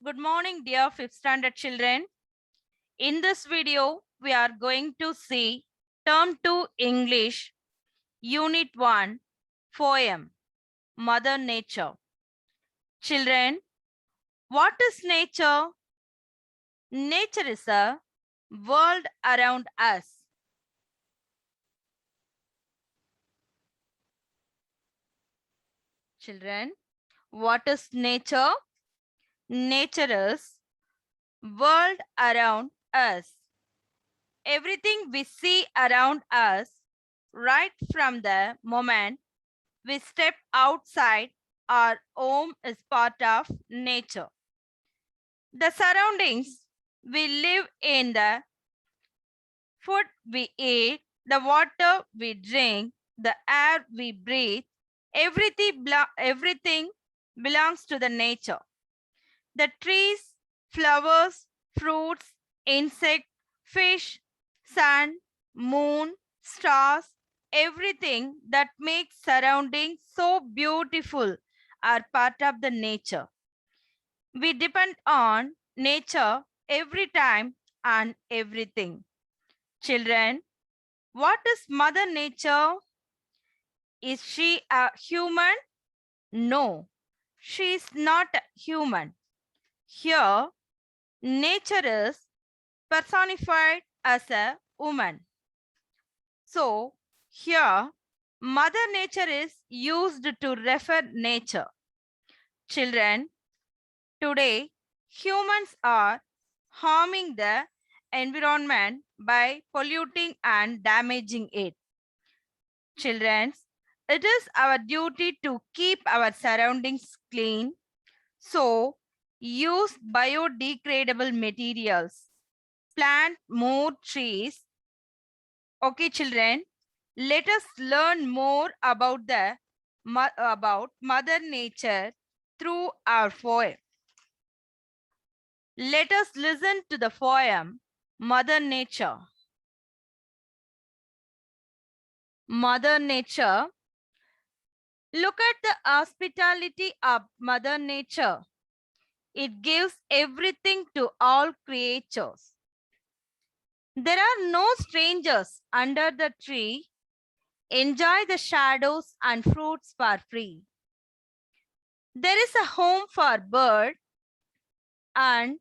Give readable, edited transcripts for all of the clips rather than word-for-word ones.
Good morning, dear 5th standard children. In this video, we are going to see Term 2 English, Unit 1, Poem, Mother Nature. Children, what is nature? Nature is a world around us. Children, what is nature? Nature is world around us. Everything we see around us, right from the moment we step outside our home, is part of nature. The surroundings we live in, the food we eat, the water we drink, the air we breathe, everything belongs to the nature. The trees, flowers, fruits, insects, fish, sun, moon, stars, everything that makes surroundings so beautiful are part of the nature. We depend on nature every time and everything. Children, what is Mother Nature? Is she a human? No, she is not human. Here, nature is personified as a woman. So here, Mother Nature is used to refer nature. Children, today humans are harming the environment by polluting and damaging it. Children, it is our duty to keep our surroundings clean. So use biodegradable materials, plant more trees. Okay, children, let us learn more about Mother Nature through our poem. Let us listen to the poem Mother Nature. Mother Nature. Look at the hospitality of Mother Nature. It gives everything to all creatures. There are no strangers under the tree. Enjoy the shadows and fruits for free. There is a home for bird and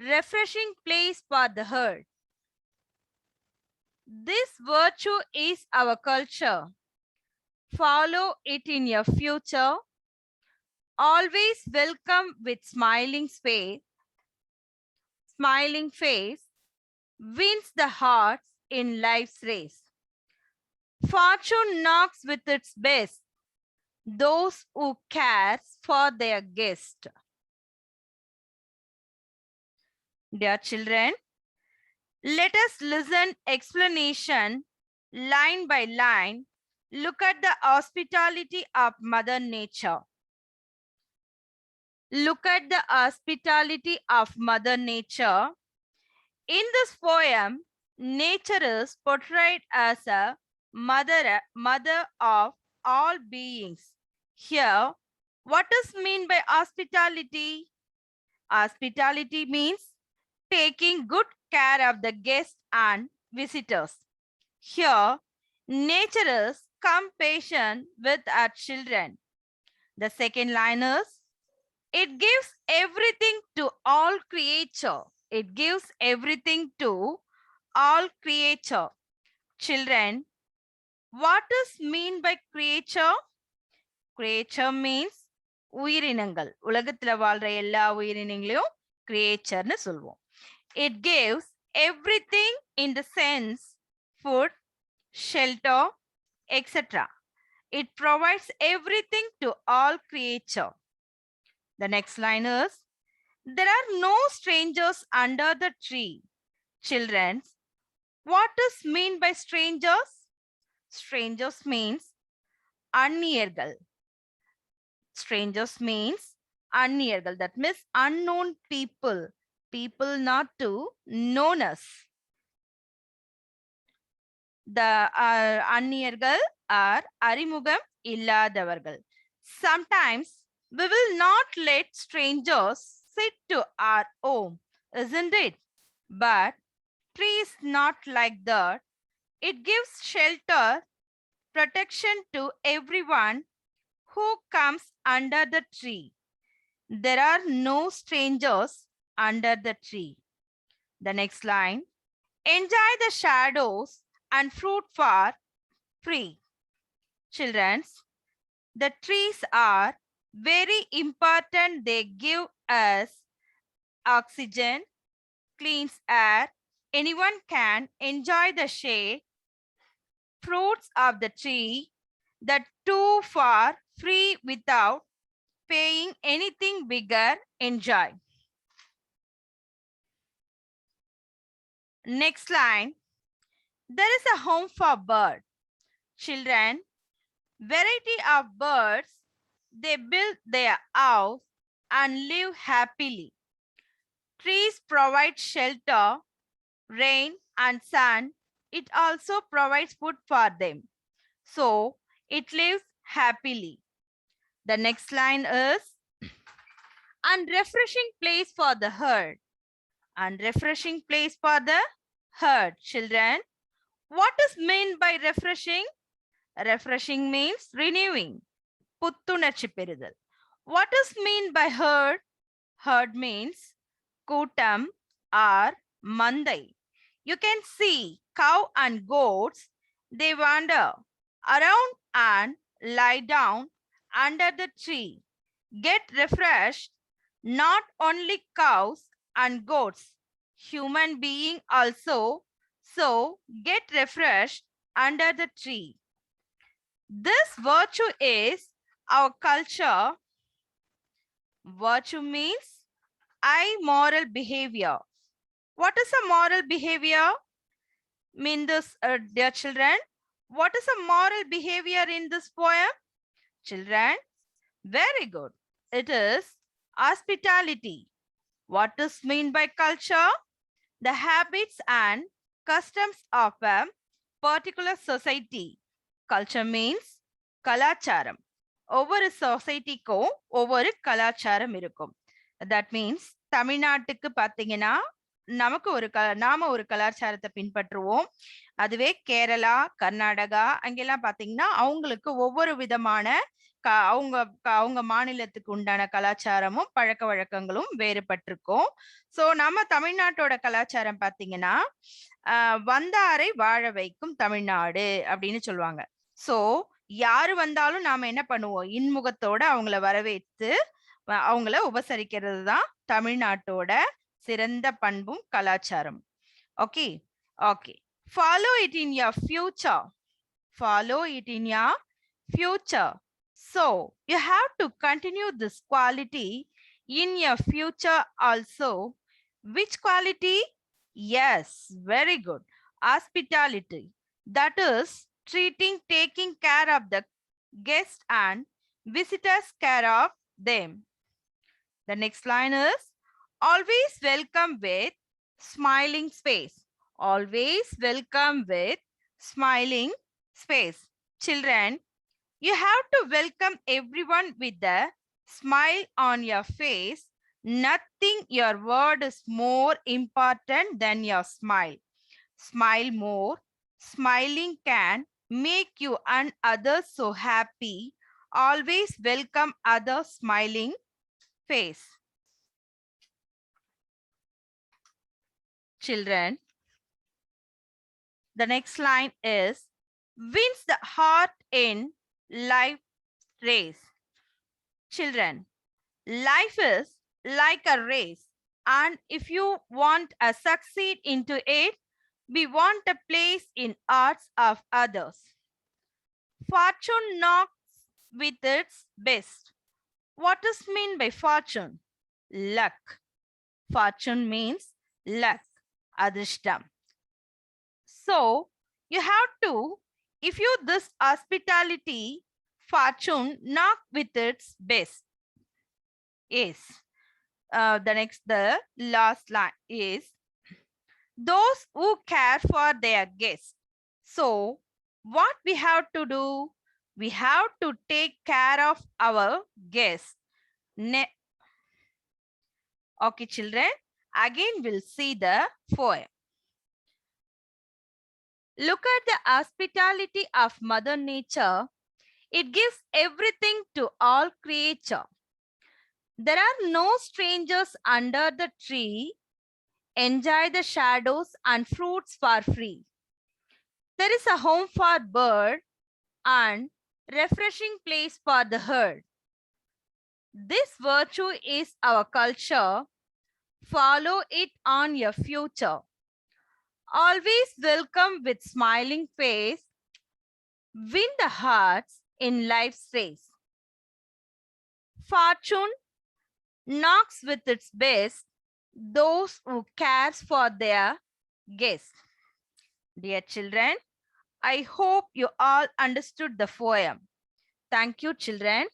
refreshing place for the herd. This virtue is our culture. Follow it in your future. Always welcome with smiling face. Smiling face wins the hearts in life's race. Fortune knocks with its best those who cares for their guest. Dear children, let us listen explanation line by line. Look at the hospitality of Mother Nature. Look at the hospitality of Mother Nature. In this poem, nature is portrayed as a mother of all beings. Here, what is meant by hospitality? Hospitality means taking good care of the guests and visitors. Here, nature is compassion with our children. The second line is, it gives everything to all creature. It gives everything to all creature. Children, what is mean by creature? Creature means உயிரினங்கள். உலகத்துல வாழ்ற எல்லா உயிரினங்களையும் creatureன்னு சொல்வோம். It gives everything in the sense food, shelter, etc. It provides everything to all creature. The next line is, there are no strangers under the tree. Children, what is mean by strangers? Strangers means அந்நியர்கள். Strangers means அந்நியர்கள். That means unknown people. People not to known us. The அந்நியர்கள் are அறிமுகம் இல்லாதவர்கள். Sometimes we will not let strangers it to our home, isn't it? But tree is not like that. It gives shelter, protection to everyone who comes under the tree. There are no strangers under the tree. The next line, enjoy the shadows and fruit for free. Children, the trees are very important. They give us oxygen, cleans air. Anyone can enjoy the shade, fruits of the tree, the two for free without paying anything bigger. Enjoy. Next line, there is a home for birds. Children, variety of birds, they build their house and live happily. Trees provide shelter, rain and sun. It also provides food for them. So it lives happily. The next line is, and refreshing place for the herd. And refreshing place for the herd. Children, what is meant by refreshing? Refreshing means renewing. புத்துணர்ச்சி பெறுதல். What is mean by herd? Herd means கூட்டம் or மந்தை. You can see cow and goats. They wander around and lie down under the tree. Get refreshed. Not only cows and goats, human being also. So get refreshed under the tree. This virtue is our culture. Virtue means moral behavior. What is a moral behavior? Mean this, dear children, what is a moral behavior in this poem? Children, very good. It is hospitality. What is mean by culture? The habits and customs of a particular society. Culture means கலாச்சாரம். ஒவ்வொரு சொசைட்டிக்கும் ஒவ்வொரு கலாச்சாரம் இருக்கும். That means தமிழ்நாட்டுக்கு பார்த்தீங்கன்னா நாம ஒரு கலாச்சாரத்தை பின்பற்றுவோம். அதுவே கேரளா, கர்நாடகா அங்கெல்லாம் பார்த்தீங்கன்னா அவங்களுக்கு ஒவ்வொரு விதமான அவங்க மாநிலத்துக்கு உண்டான கலாச்சாரமும் பழக்க வழக்கங்களும் வேறுபட்டிருக்கும். ஸோ நம்ம தமிழ்நாட்டோட கலாச்சாரம் பார்த்தீங்கன்னா வந்தாரை வாழ வைக்கும் தமிழ்நாடு அப்படின்னு சொல்லுவாங்க. ஸோ யாரு வந்தாலும் நாம என்ன பண்ணுவோம்? இன்முகத்தோட அவங்கள வரவேற்று அவங்கள உபசரிக்கிறது தான் தமிழ்நாட்டோட சிறந்த பண்பும் கலாச்சாரம். Okay okay, follow it in your future. Follow it in your future. So you have to continue this quality in your future also. Which quality? Yes, very good. Hospitality. That is taking care of the guests and visitors, care of them. The next line is, always welcome with smiling face. Always welcome with smiling space. Children, you have to welcome everyone with a smile on your face. Nothing your word is more important than your smile. Smile more. Smiling can make you and others so happy. Always welcome others smiling face. Children, the next line is, wins the heart in life race. Children, life is like a race, and if you want to succeed into it, we want a place in hearts of others. Fortune knocks with its best. What does mean by fortune? Luck. Fortune means luck, adrishtam. So you have to, if you this hospitality, fortune knock with its best. Yes. The last line is, those who care for their guests. So what we have to do? We have to take care of our guests. Okay, children, again we'll see the poem. Look at the hospitality of Mother Nature. It gives everything to all creature. There are no strangers under the tree. Enjoy the shadows and fruits for free. There is a home for bird and refreshing place for the herd. This virtue is our culture. Follow it on your future. Always welcome with smiling face. Win the hearts in life's race. Fortune knocks with its best those who cares for their guests. Dear children, I hope you all understood the poem. Thank you, children.